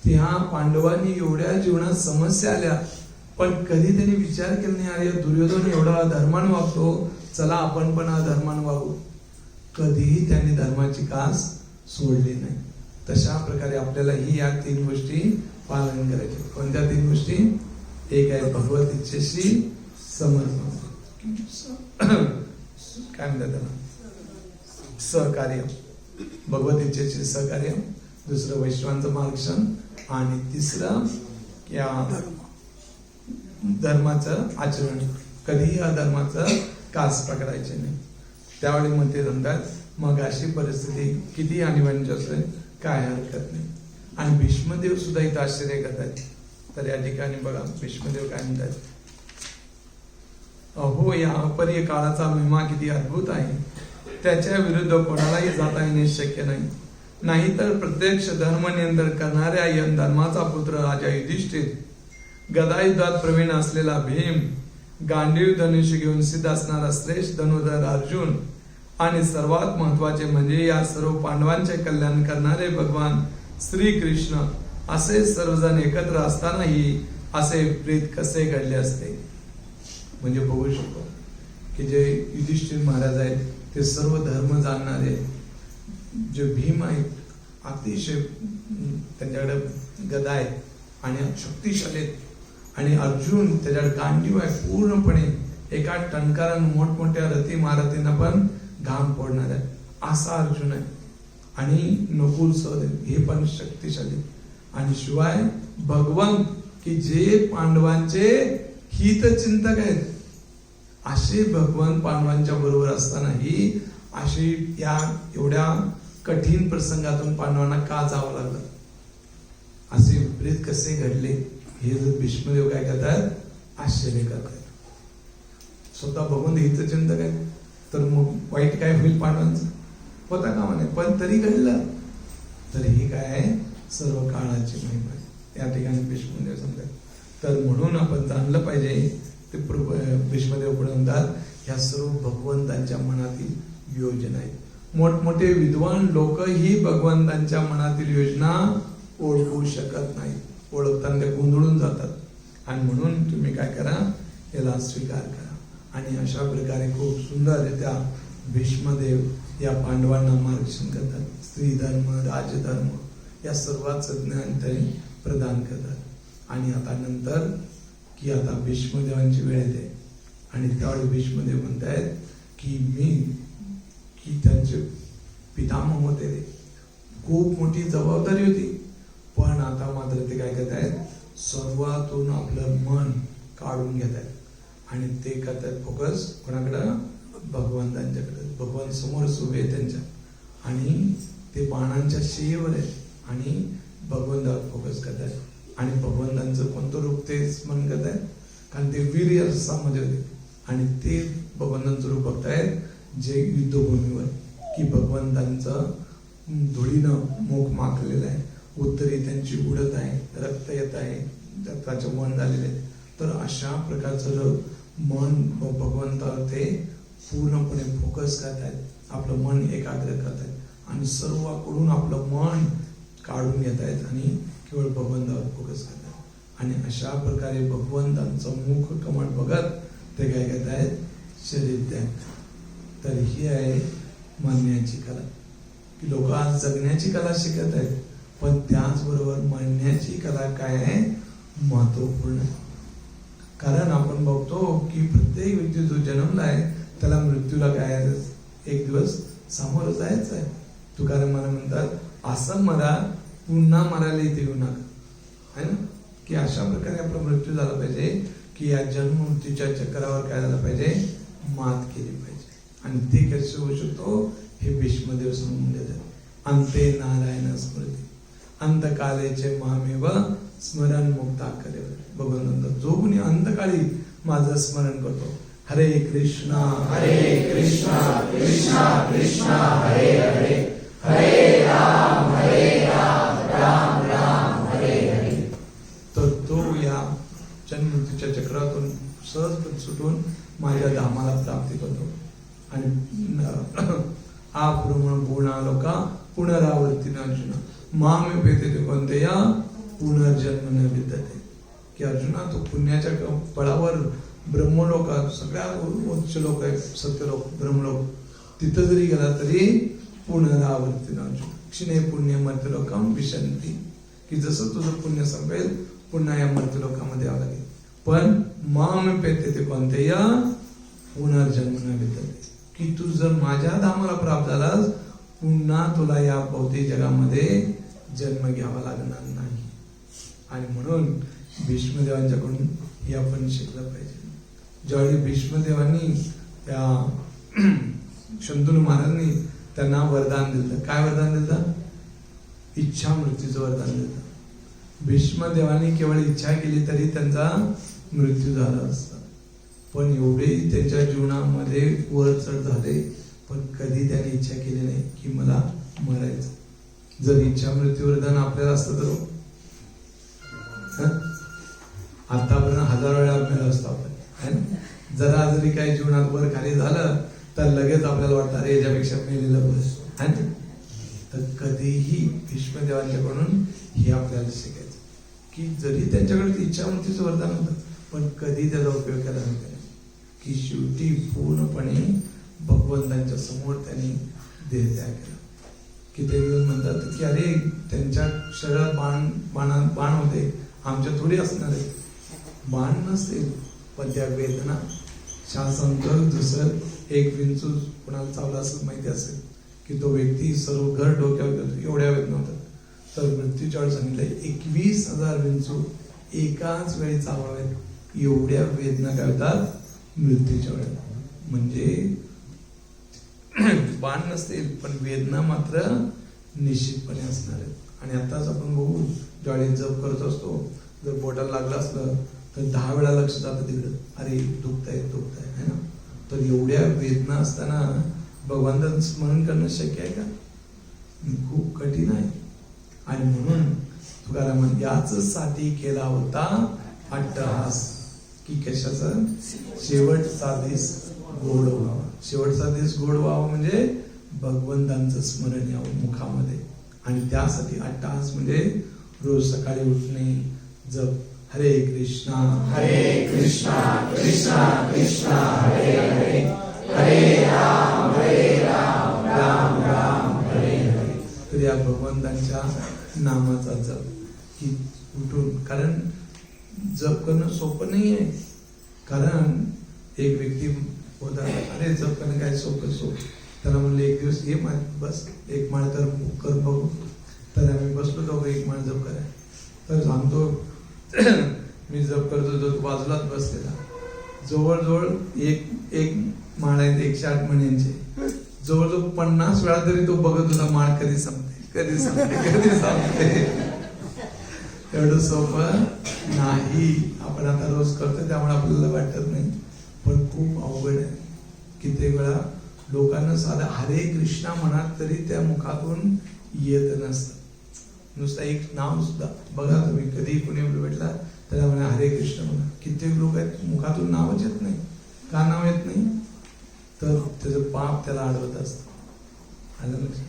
त्या पांडवांनी एवढ्या जीवनात समस्या आल्या पण कधी त्यांनी विचार केला नाही, अरे दुर्योधन एवढा धर्मानं वागतो, चला आपण पण अधर्मानं वागू. कधीही त्यांनी धर्माची कास सोडली नाही. तशा प्रकारे आपल्यालाही या 3 गोष्टी पालन करायचे. कोणत्या 3 गोष्टी? एक आहे भगवत इच्छेशी समर्पण, काय म्हणतात त्याला, सहकार्य, भगवत इच्छेशी सहकार्य. दुसरं वैष्णवांचं मार्गदर्शन. आणि तिसरं या धर्माचं आचरण. कधीही अधर्माचं कास पकडायचे नाही. त्यावेळी मग ते म्हणतात, मग अशी परिस्थिती किती आणीबाणीची असेल काय हरकत नाही. आणि भीष्मदेव सुद्धा इथं आश्चर्य करतात. तर या ठिकाणी बघा भीष्मदेव काय म्हणतात, अहो या अपरिय काळाचा महिमा किती अद्भुत आहे. त्याच्या विरुद्ध कोणालाही जाता येणे शक्य नाही. नाहीतर प्रत्यक्ष धर्म नियंत्रण करणाऱ्या यम धर्माचा पुत्र राजा युधिष्ठिर, गदायुद्धात प्रवीण असलेला भीम, गांडीव धनुष्य घेऊन सिद्ध असणारा श्रेष्ठ धनुर्धर अर्जुन आणि सर्वात महत्वाचे म्हणजे या सर्व पांडवांचे कल्याण करणारे भगवान श्रीकृष्ण असे सर्वजण एकत्र असतानाही असे प्रीत कसे घडले असते. म्हणजे बघू शकतो की जे युधिष्ठिर महाराज आहेत ते सर्व धर्म जाणणारे, जे भीम आहेत अतिशय त्यांच्याकडे गदा आहेत आणि शक्तिशाली आहेत, आणि अर्जुन त्याच्याकडे गांडीव आहे, पूर्णपणे एका टणकारानं मोठमोठ्या रथी महारथींना पण घाम फोडणार आहे असा अर्जुन आहे. आणि नकुल सहदेव हे पण शक्तिशाली, आणि शिवाय भगवंत की जे पांडवांचे हितचिंतक आहेत, असे भगवान पांडवांच्या बरोबर असतानाही अशी या एवढ्या कठीण प्रसंगातून पांडवांना का जावं लागलं, असे विपरीत कसे घडले, हे जर भीष्मदेव काय करतात, आश्चर्य करतात. स्वतः भगवान हितचिंतक आहेत, तर मग वाईट काय होईल पांडवांचं, होता का म्हणे, पण तरी घडलं. तर हे काय आहे, सर्व काळाची महिमा आहे. या ठिकाणी भीष्मदेव सांगतात. तर म्हणून आपण जाणलं पाहिजे, ते भीष्मदेव पुढे म्हणतात, ह्या सर्व भगवंतांच्या मनातील योजना आहेत. मोठमोठे विद्वान लोक ही भगवंतांच्या मनातील योजना ओळखू शकत नाही, ओळखताना ते गोंधळून जातात. आणि म्हणून तुम्ही काय करा, याला स्वीकार करा. आणि अशा प्रकारे खूप सुंदररित्या भीष्मदेव या पांडवांना मार्गदर्शन करतात. स्त्री धर्म, राजधर्म या सर्वांचं ज्ञान ते प्रदान करतात. आणि आता नंतर की आता भीष्मदेवांची वेळ येते, आणि त्यावेळी भीष्मदेव म्हणतायत की त्यांचे पितामह होते, खूप मोठी जबाबदारी होती, पण आता मात्र ते काय करतायत, सर्वातून आपलं मन काढून घेत आहेत आणि ते करतायत फोकस कोणाकडं, भगवंतांच्याकडे. भगवान समोर उभे आहेत त्यांच्या, आणि ते बाणांच्या शेवर आहेत आणि भगवंतावर फोकस करतात. आणि भगवंतांचं कोणतं रूप ते स्मरण करतायत, कारण ते वीर रसामध्ये होते, आणि ते भगवंतांचं रूप बघतायत जे युद्धभूमीवर, की भगवंतांचं धुळीनं मुख माखलेलं आहे, उत्तरी त्यांची उडत आहे, रक्त येत आहे, रक्ताचे मन झालेले आहे. तर अशा प्रकारचं मन भगवंतावर ते पूर्णपणे फोकस करतायत, आपलं मन एकाग्र करतायत आणि सर्वांकडून आपलं मन काढून घेत आहेत आणि केवळ भगवंतावर फोकस करतात. आणि अशा प्रकारे भगवंतांचं मुख कमळ बघत ते काय करत आहेत, शरीर त्याग. तर ही आहे म्हणण्याची कला, की लोक आज जगण्याची कला शिकत आहेत, पण त्याचबरोबर म्हणण्याची कला काय आहे, महत्वपूर्ण. कारण आपण बघतो की प्रत्येक व्यक्ती जो जन्मलाय त्याला मृत्यूला काय एक दिवस सामोरं जायचं आहे. तुकाराम मला म्हणतात, असं मरा, पुन्हा मरायला इथे येऊ नका, है ना. की अशा प्रकारे आपला मृत्यू झाला पाहिजे, की या जन्म मृत्यूच्या चक्रावर काय झालं पाहिजे, मात केली पाहिजे. आणि ते कसे होऊ शकतो, हे भीष्मदेव सांगून देतात. अंते नारायण स्मृती अंतकालेचे मामेव स्मरण मुक्ता करे. भगवंत जो कोणी अंतकाळी माझं स्मरण करतो, हरे कृष्णा कृष्णा कृष्णा हरे हरे, हरे राम राम राम हरे हरे, तर तो या जन्ममृत्यूच्या चक्रातून सहज सुटून माझ्या धामाला प्राप्ती करतो. आणि हा पूर्ण गुणालोका पुनरावर्तीन अर्जुन मामे भेटते कोणत्या पुनर्जन्म न विद्यते. की अर्जुना, तो पुण्याच्या बळावर ब्रह्मलोकात सगळ्यात उच्च लोक आहेत, सत्यलोक ब्रह्मलोक, तिथं जरी गेला तरी पुनरावर्तीन अर्जुन क्षिणे पुण्य मध्यलोकम विशंती. की जसं तुझं पुण्य संपेल पुन्हा या मृत्यू लोकामध्ये यावं लागेल. पण माम पेते ते कोणते या पुनर्जन्म न विद्यते, की तू जर माझ्या धामाला प्राप्त झालास पुन्हा तुला या भौतिक जगामध्ये जन्म घ्यावा लागणार नाही. आणि म्हणून भीष्मदेवांच्याकडून हे आपण शिकलं पाहिजे. ज्यावेळी भीष्मदेवांनी त्या शंतनू महाराजांनी त्यांना वरदान दिलं, काय वरदान दिलं? इच्छा मृत्यूचं वरदान दिलं. भीष्मदेवांनी केवळ इच्छा केली तरी त्यांचा मृत्यू झाला असता, पण एवढे त्यांच्या जीवनामध्ये वर चढ झाले, पण कधी त्यांनी इच्छा केली नाही की मला मरायचं. जर इच्छा मृत्यू वरदान आपल्याला असतं तर आतापर्यंत 1000 वेळा आपल्याला असतो आपण. जरा जरी काही जीवनात वर खाली झालं तर लगेच आपल्याला वाटतं अरे याच्यापेक्षा मेलेलं बस. तर कधीही भीष्मदेवांच्याकडून हे आपल्याला शिकायचं की जरी त्यांच्याकडे इच्छा मृत्यूचं वरदान होतं पण कधी त्याचा उपयोग केला नाही, की शेवटी पूर्णपणे भगवंतांच्या समोर त्यांनी देह त्याग केला. की ते म्हणतात की अरे त्यांच्या शरीरात बाण होते, आमच्या थोडी असणार आहे. बाण नसतील पण त्या वेदना शासन जसं एक विंचू कोणाला चावला असं माहिती असेल की तो व्यक्ती सर्व घर डोक्यावर एवढ्या वेदना होतात. तर मृत्यूच्या वेळी सांगितलंय 21,000 विंचू एकाच वेळी चावावेत, एवढ्या वेदना काय होतात मृत्यूच्या वेळेला. म्हणजे बाण नसतील पण वेदना मात्र निश्चितपणे असणार आहेत. आणि आताच आपण बघू ज्यावेळी जप करत असतो, जर बोटाला लागलं असलं तर 10 वेळा लक्ष जातं तिकडं, अरे दुखतंय है ना. तर एवढ्या वेदना असताना भगवंताचं स्मरण करणं शक्य आहे का? खूप कठीण आहे. आणि म्हणून तुकाराम याच साठी केला होता अट्टहास, की कशाचा? शेवटचा दिस गोड व्हावा. शेवटचा दिस गोड व्हावा म्हणजे भगवंतांचं स्मरण यावं मुखामध्ये. आणि त्यासाठी अट्टहास म्हणजे रोज सकाळी उठणे, जप हरे कृष्णा कृष्णा कृष्णा हरे हरे, हरे राम राम राम हरे हरे. तर या भगवंतांच्या नामाचा जप की उठून, कारण जप करणं सोपं नाही आहे. कारण एक व्यक्ती होता, अरे जप करणं काय सोपं. त्याला म्हणलं एक दिवस ये बस एक माळ कर बघू. तर आम्ही बसलो दोघं एक माळ जप कराय. तर सांगतो मी जप करतो, तो बाजूलाच बसलेला. जवळजवळ एक माळ आहेत 108 महिन्यांचे. जवळजवळ 50 वेळा तरी तो बघत होता माळ कधी संपते. एवढं सोपं नाही. आपण आता रोज करतो त्यामुळे आपल्याला वाटत नाही, पण खूप अवघड आहे. कित्येक वेळा लोकांना साधा हरे कृष्णा म्हणत तरी त्या मुखातून येत नसतं. नुसतं एक नाव सुद्धा बघा तुम्ही, कधी कोणी भेटला त्याला म्हणा हरे कृष्ण म्हणा. कित्येक लोक आहेत मुखातून नावच येत नाही. का नाव येत नाही? तर त्याचं पाप त्याला अडवत असतं. आलं लक्षात?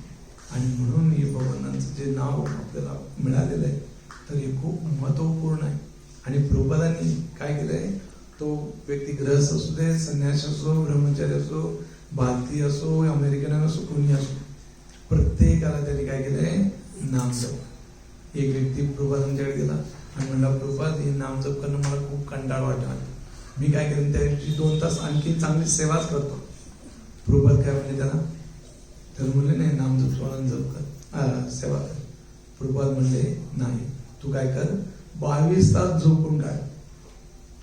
आणि म्हणून हे भगवंतांचं जे नाव आपल्याला मिळालेलं आहे तर हे खूप महत्वपूर्ण आहे. आणि प्रभुपादांनी काय केलंय, तो व्यक्ती गृहस्थ असू दे, संन्यासी असो, ब्रह्मचारी असो, भारतीय असो, अमेरिकन असो, कोणी असो, प्रत्येकाला त्यांनी काय केलंय नामजप. एक व्यक्ती प्रभुपादांच्याकडे गेला आणि म्हणला प्रभुपाद हे नामजप करणं मला खूप कंटाळ वाटला, मी काय करेन त्या दिवशी 2 तास आणखी चांगली सेवाच करतो. प्रभुपाद काय म्हणले त्याला? तर म्हणले नाही नामजप सोडून जप कर, सेवा कर. प्रभुपाद म्हणले नाही, तू काय कर 22 तास झोपून काढ.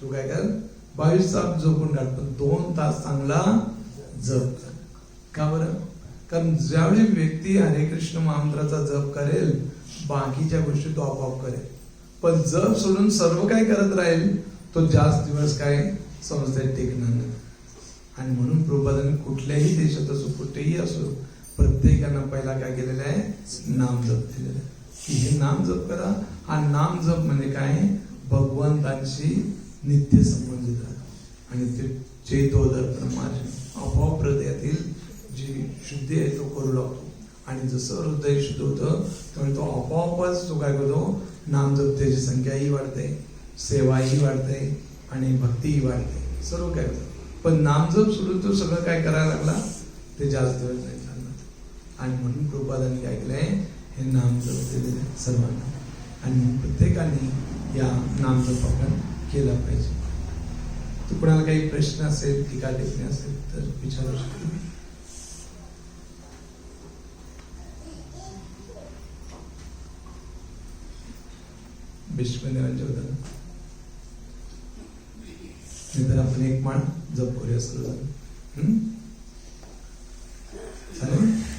तू काय कर 22 तास झोपून काढ, पण 2 तास चांगला जप कर. का बरं? कारण ज्यावेळी व्यक्ती हरे कृष्ण महामंत्राचा जप करेल बाकीच्या गोष्टी तो आपोआप करेल. पण जप सोडून सर्व काय करत राहील तो जास्त दिवस काय संस्थेत टिकणार नाही. आणि म्हणून प्रभुपादांनी कुठल्याही देशात असो कुठेही असो प्रत्येकांना पहिला काय केलेलं आहे नामजप दिलेला आहे, की हे नाम जप करा. हा नाम जप म्हणजे काय भगवंतांशी नित्य संबंधित राहतो. आणि ते चेतोदर ब्रह्मार्जन आपोआप हृदयातील जी शुद्धी आहे तो करू लागतो. आणि जसं हृदय शुद्ध होतं त्यामुळे तो आपोआपच तो काय करतो नामजप, त्याची संख्याही वाढते, सेवाही वाढते आणि भक्तीही वाढते, सर्व काय होतं. पण नामजप सोडून तो सगळं काय करायला लागला ते जास्त वेळ नाही चालणार. आणि म्हणून प्रभुपादांनी काय केलंय हे नामजप दिलेलं सर्वांना. आणि प्रत्येकाने या नामजप आपण केला पाहिजे. तर कुणाला काही प्रश्न असेल, टीका टिप्पणी असेल तर विचारू शकतो. विश्वनिरंजन तर आपण एक माळ जप करूया सुरू झालं. चालेल.